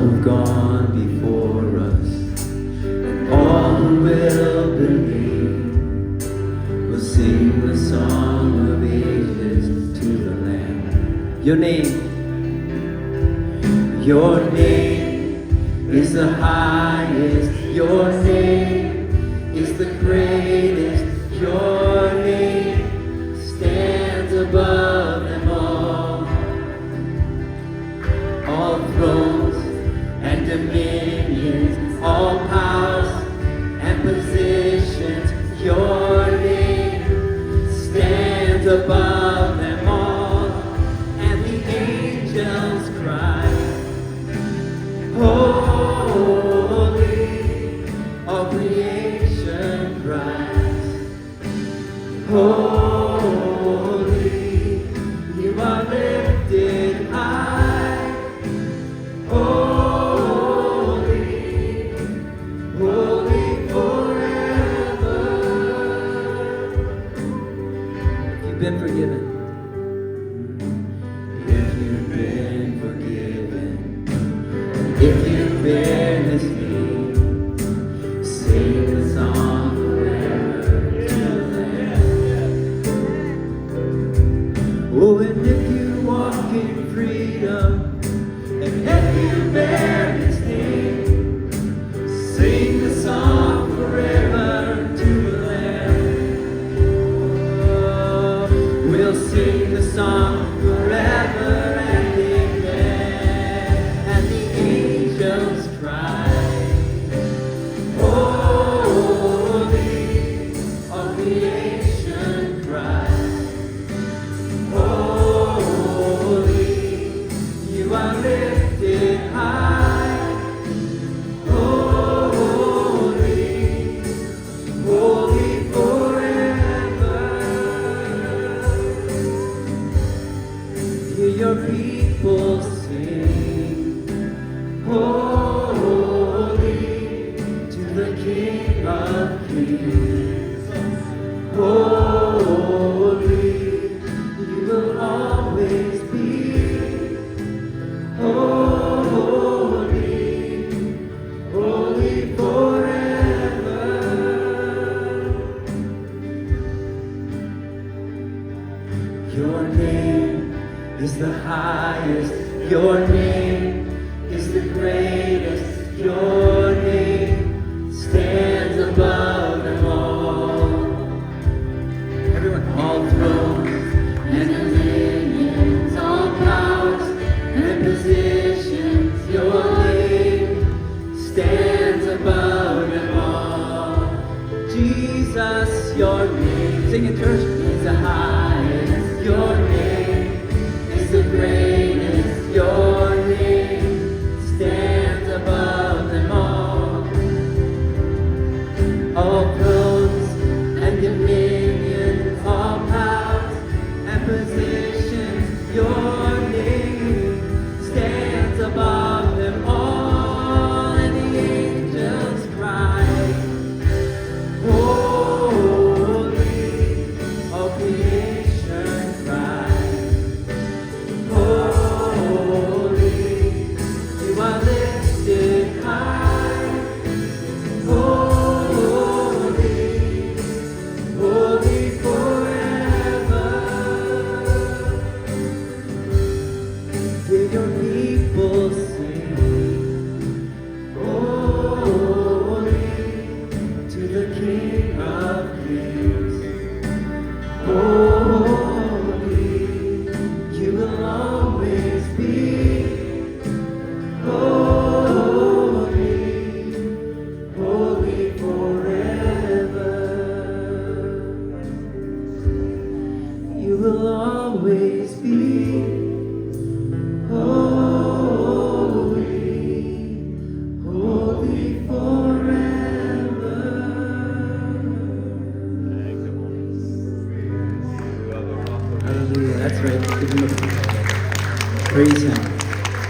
who've gone before us, and all who will believe will sing the song of ages to the Lamb. Your name is the highest. Your name is the greatest. Your name stands above them all. All thrones and dominions, all powers and positions, your name stands above them all. And the angels cry, holy, all creation cries, holy, you are lifted high, holy, holy forever. If you've been forgiven, if you've been forgiven, if you bear His name, sing the song forever to the Lamb. Oh, and if you walk in freedom, and if you bear His name, sing the song forever to the Lamb. Oh, we'll sing the song forever. Your people sing, holy, to the King of Kings. Holy, you will always be. Holy, holy forever. Your name is the highest, your name is the greatest, your name stands above them all. Everyone, all thrones and dominions, all powers and positions, your name stands above them all. Jesus, your name, sing it, church, is the highest, your name is the greatest, your name stands above them all. All thrones and dominions, all powers and positions, your name stands above them all. And the angels cry, holy, all creation cries, holy, you are lifted high, holy, holy forever. Hear your people sing, holy, to the King of Kings. Holy, you will always be. Holy, holy forever. You will always be. Holy, holy forever. Hallelujah. That's right. Give him a praise him.